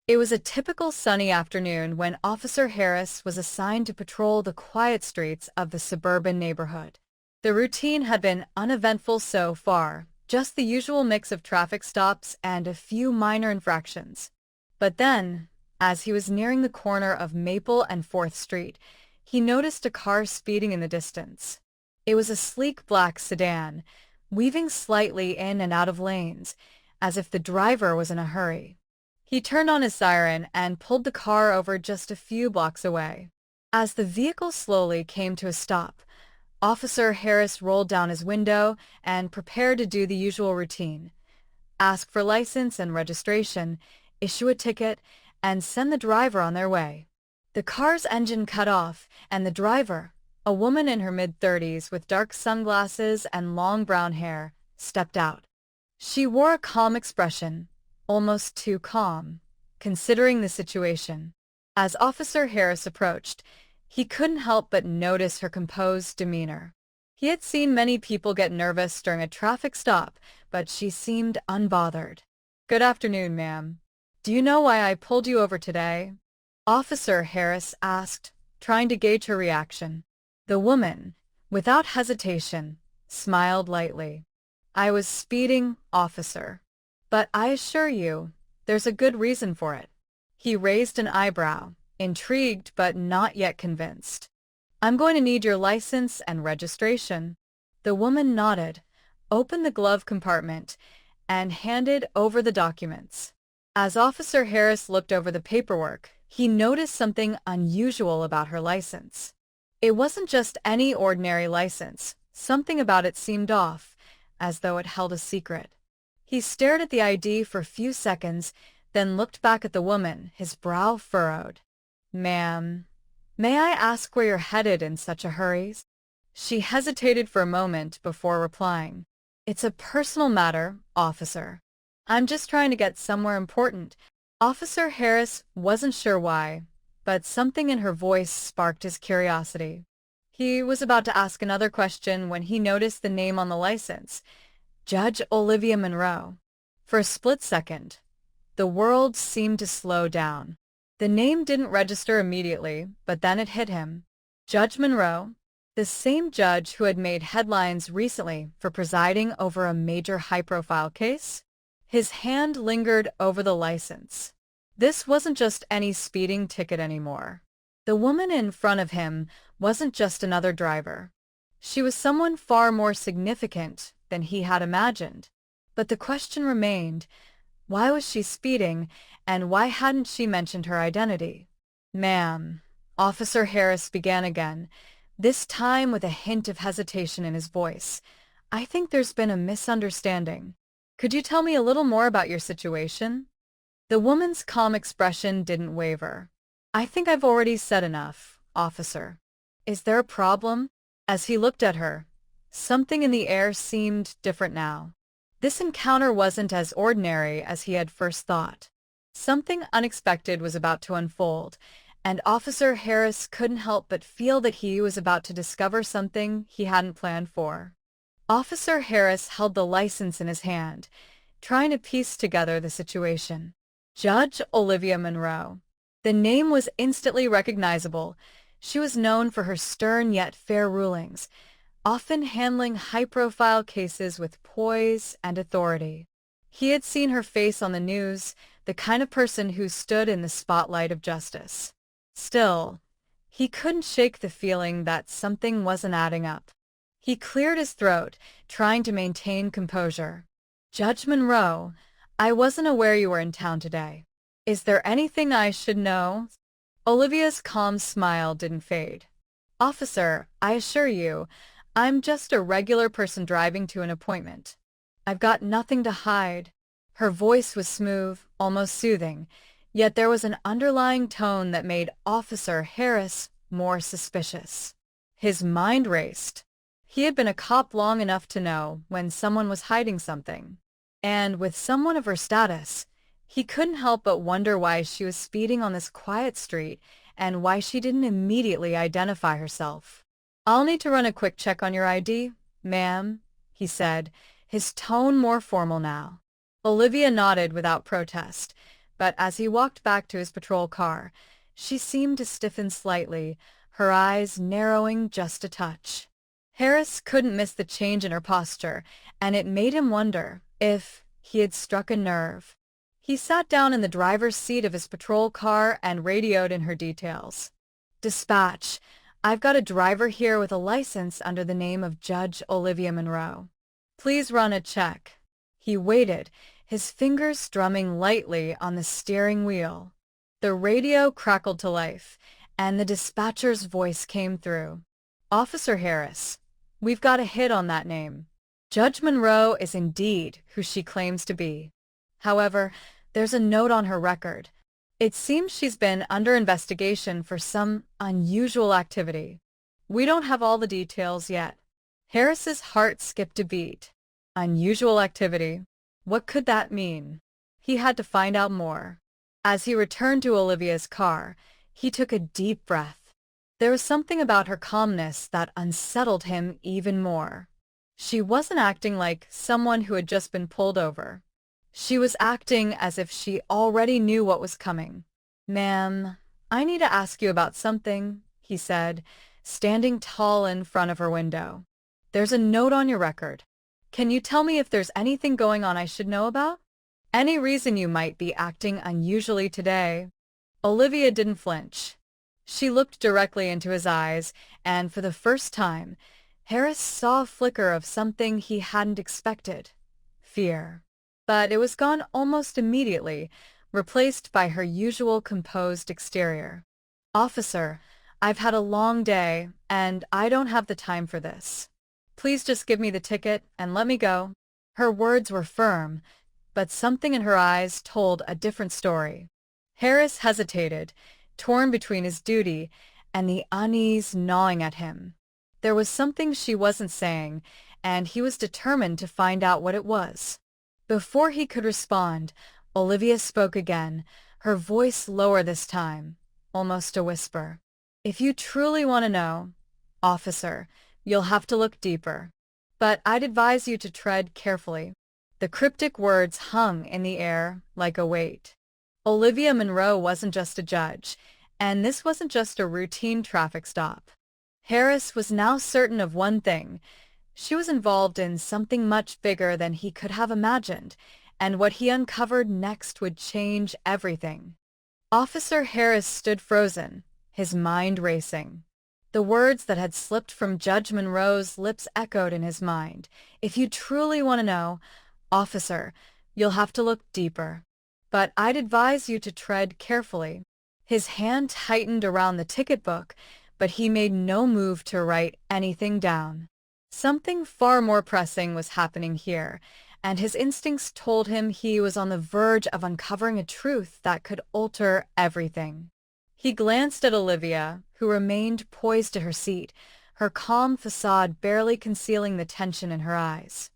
It was a typical sunny afternoon when Officer Harris was assigned to patrol the quiet streets of the suburban neighborhood. The routine had been uneventful so far, just the usual mix of traffic stops and a few minor infractions. But then, as he was nearing the corner of Maple and 4th Street, he noticed a car speeding in the distance. It was a sleek black sedan, weaving slightly in and out of lanes, as if the driver was in a hurry. He turned on his siren and pulled the car over just a few blocks away. As the vehicle slowly came to a stop, Officer Harris rolled down his window and prepared to do the usual routine: ask for license and registration, issue a ticket, and send the driver on their way. The car's engine cut off, and the driver, a woman in her mid-30s with dark sunglasses and long brown hair, stepped out. She wore a calm expression, almost too calm, considering the situation. As Officer Harris approached, he couldn't help but notice her composed demeanor. He had seen many people get nervous during a traffic stop, but she seemed unbothered. "Good afternoon, ma'am. Do you know why I pulled you over today?" Officer Harris asked, trying to gauge her reaction. The woman, without hesitation, smiled lightly. "I was speeding, officer. But I assure you, there's a good reason for it." He raised an eyebrow, intrigued but not yet convinced. "I'm going to need your license and registration." The woman nodded, opened the glove compartment, and handed over the documents. As Officer Harris looked over the paperwork, he noticed something unusual about her license. It wasn't just any ordinary license. Something about it seemed off, as though it held a secret. He stared at the ID for a few seconds, then looked back at the woman, his brow furrowed. "Ma'am, may I ask where you're headed in such a hurry?" She hesitated for a moment before replying. "It's a personal matter, officer. I'm just trying to get somewhere important." Officer Harris wasn't sure why, but something in her voice sparked his curiosity. He was about to ask another question when he noticed the name on the license: Judge Olivia Monroe. For a split second, the world seemed to slow down. The name didn't register immediately, but then it hit him. Judge Monroe, the same judge who had made headlines recently for presiding over a major high-profile case? His hand lingered over the license. This wasn't just any speeding ticket anymore. The woman in front of him wasn't just another driver. She was someone far more significant than he had imagined. But the question remained: why was she speeding, and why hadn't she mentioned her identity? "Ma'am," Officer Harris began again, this time with a hint of hesitation in his voice, "I think there's been a misunderstanding. Could you tell me a little more about your situation?" The woman's calm expression didn't waver. "I think I've already said enough, officer. Is there a problem?" As he looked at her, something in the air seemed different now. This encounter wasn't as ordinary as he had first thought. Something unexpected was about to unfold, and Officer Harris couldn't help but feel that he was about to discover something he hadn't planned for. Officer Harris held the license in his hand, trying to piece together the situation. Judge Olivia Monroe. The name was instantly recognizable. She was known for her stern yet fair rulings, often handling high-profile cases with poise and authority. He had seen her face on the news, the kind of person who stood in the spotlight of justice. Still, he couldn't shake the feeling that something wasn't adding up. He cleared his throat, trying to maintain composure. "Judge Monroe, I wasn't aware you were in town today. Is there anything I should know?" Olivia's calm smile didn't fade. "Officer, I assure you, I'm just a regular person driving to an appointment. I've got nothing to hide." Her voice was smooth, almost soothing, yet there was an underlying tone that made Officer Harris more suspicious. His mind raced. He had been a cop long enough to know when someone was hiding something. And with someone of her status, he couldn't help but wonder why she was speeding on this quiet street and why she didn't immediately identify herself. "I'll need to run a quick check on your ID, ma'am," he said, his tone more formal now. Olivia nodded without protest, but as he walked back to his patrol car, she seemed to stiffen slightly, her eyes narrowing just a touch. Harris couldn't miss the change in her posture, and it made him wonder if he had struck a nerve. He sat down in the driver's seat of his patrol car and radioed in her details. "Dispatch, I've got a driver here with a license under the name of Judge Olivia Monroe. Please run a check." He waited, his fingers strumming lightly on the steering wheel. The radio crackled to life, and the dispatcher's voice came through. "Officer Harris, we've got a hit on that name. Judge Monroe is indeed who she claims to be. However, there's a note on her record. It seems she's been under investigation for some unusual activity. We don't have all the details yet." Harris's heart skipped a beat. Unusual activity. What could that mean? He had to find out more. As he returned to Olivia's car, he took a deep breath. There was something about her calmness that unsettled him even more. She wasn't acting like someone who had just been pulled over. She was acting as if she already knew what was coming. "Ma'am, I need to ask you about something," he said, standing tall in front of her window. "There's a note on your record. Can you tell me if there's anything going on I should know about? Any reason you might be acting unusually today?" Olivia didn't flinch. She looked directly into his eyes, and for the first time, Harris saw a flicker of something he hadn't expected: fear. But it was gone almost immediately, replaced by her usual composed exterior. "Officer, I've had a long day, and I don't have the time for this. Please just give me the ticket and let me go." Her words were firm, but something in her eyes told a different story. Harris hesitated, torn between his duty and the unease gnawing at him. There was something she wasn't saying, and he was determined to find out what it was. Before he could respond, Olivia spoke again, her voice lower this time, almost a whisper. "If you truly want to know, officer, you'll have to look deeper. But I'd advise you to tread carefully." The cryptic words hung in the air like a weight. Olivia Monroe wasn't just a judge, and this wasn't just a routine traffic stop. Harris was now certain of one thing: she was involved in something much bigger than he could have imagined, and what he uncovered next would change everything. Officer Harris stood frozen, his mind racing. The words that had slipped from Judge Monroe's lips echoed in his mind. "If you truly want to know, officer, you'll have to look deeper. But I'd advise you to tread carefully." His hand tightened around the ticket book, but he made no move to write anything down. Something far more pressing was happening here, and his instincts told him he was on the verge of uncovering a truth that could alter everything. He glanced at Olivia, who remained poised to her seat, her calm facade barely concealing the tension in her eyes.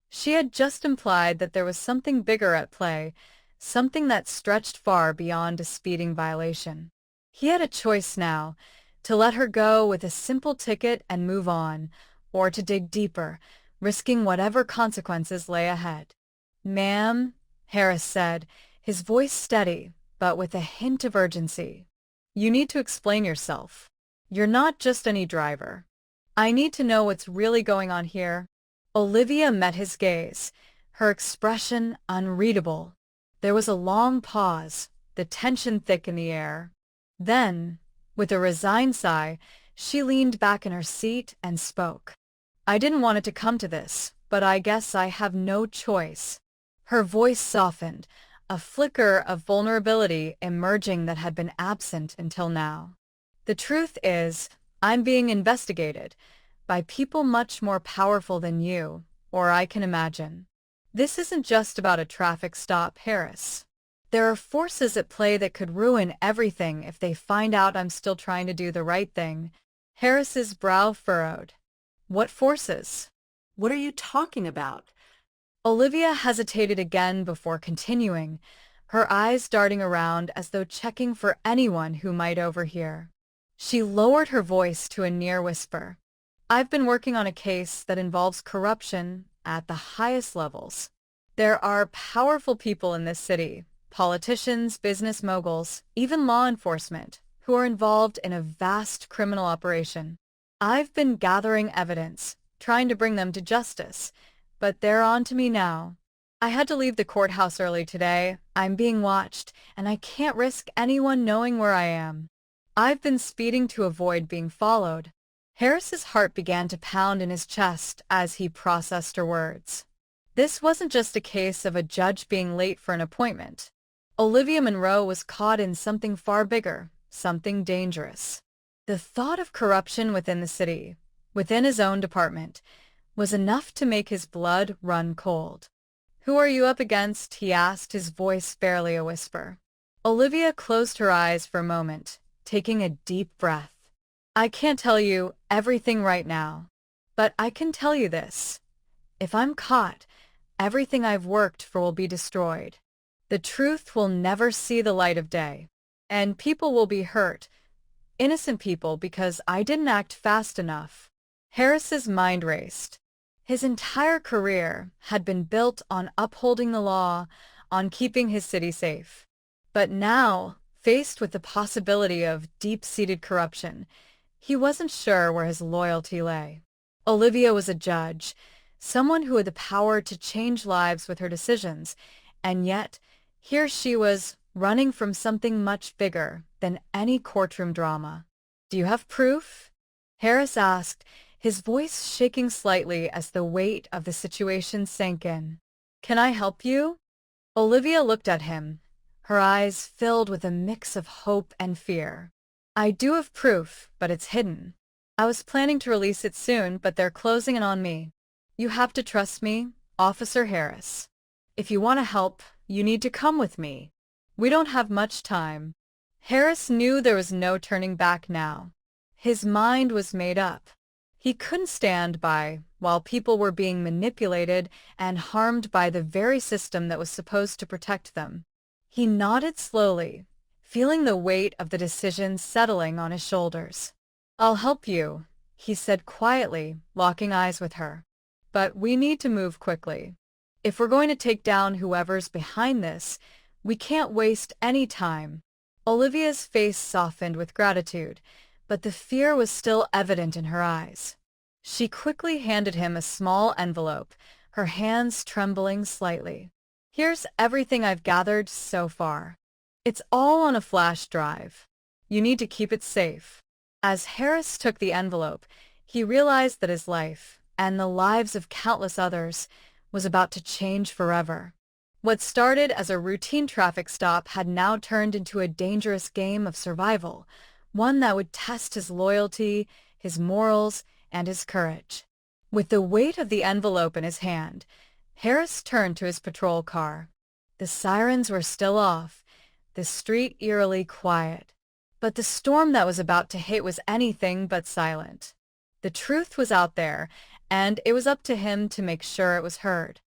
She had just implied that there was something bigger at play, something that stretched far beyond a speeding violation. He had a choice now: to let her go with a simple ticket and move on, or to dig deeper, risking whatever consequences lay ahead. "Ma'am," Harris said, his voice steady, but with a hint of urgency, "you need to explain yourself. You're not just any driver. I need to know what's really going on here." Olivia met his gaze, her expression unreadable. There was a long pause, the tension thick in the air. Then, with a resigned sigh, she leaned back in her seat and spoke. "I didn't want it to come to this, but I guess I have no choice." Her voice softened, a flicker of vulnerability emerging that had been absent until now. "The truth is, I'm being investigated by people much more powerful than you, or I can imagine. This isn't just about a traffic stop, Harris. There are forces at play that could ruin everything if they find out I'm still trying to do the right thing." Harris's brow furrowed. "What forces? What are you talking about?" Olivia hesitated again before continuing, her eyes darting around as though checking for anyone who might overhear. She lowered her voice to a near whisper. "I've been working on a case that involves corruption at the highest levels. There are powerful people in this city, politicians, business moguls, even law enforcement, who are involved in a vast criminal operation. I've been gathering evidence, trying to bring them to justice, but they're on to me now. I had to leave the courthouse early today. I'm being watched, and I can't risk anyone knowing where I am. I've been speeding to avoid being followed. Harris's heart began to pound in his chest as he processed her words. This wasn't just a case of a judge being late for an appointment. Olivia Monroe was caught in something far bigger, something dangerous. The thought of corruption within the city, within his own department, was enough to make his blood run cold. "Who are you up against?" he asked, his voice barely a whisper. Olivia closed her eyes for a moment, taking a deep breath. "I can't tell you everything right now, but I can tell you this. If I'm caught, everything I've worked for will be destroyed. The truth will never see the light of day, and people will be hurt, innocent people, because I didn't act fast enough." Harris's mind raced. His entire career had been built on upholding the law, on keeping his city safe. But now, faced with the possibility of deep-seated corruption, he wasn't sure where his loyalty lay. Olivia was a judge, someone who had the power to change lives with her decisions, and yet here she was running from something much bigger than any courtroom drama. "Do you have proof?" Harris asked, his voice shaking slightly as the weight of the situation sank in. "Can I help you?" Olivia looked at him, her eyes filled with a mix of hope and fear. "I do have proof, but it's hidden. I was planning to release it soon, but they're closing in on me. You have to trust me, Officer Harris. If you want to help, you need to come with me. We don't have much time." Harris knew there was no turning back now. His mind was made up. He couldn't stand by while people were being manipulated and harmed by the very system that was supposed to protect them. He nodded slowly, feeling the weight of the decision settling on his shoulders. "I'll help you," he said quietly, locking eyes with her. "But we need to move quickly. If we're going to take down whoever's behind this, we can't waste any time." Olivia's face softened with gratitude, but the fear was still evident in her eyes. She quickly handed him a small envelope, her hands trembling slightly. "Here's everything I've gathered so far. It's all on a flash drive. You need to keep it safe." As Harris took the envelope, he realized that his life, and the lives of countless others, was about to change forever. What started as a routine traffic stop had now turned into a dangerous game of survival, one that would test his loyalty, his morals, and his courage. With the weight of the envelope in his hand, Harris turned to his patrol car. The sirens were still off, the street eerily quiet. But the storm that was about to hit was anything but silent. The truth was out there, and it was up to him to make sure it was heard.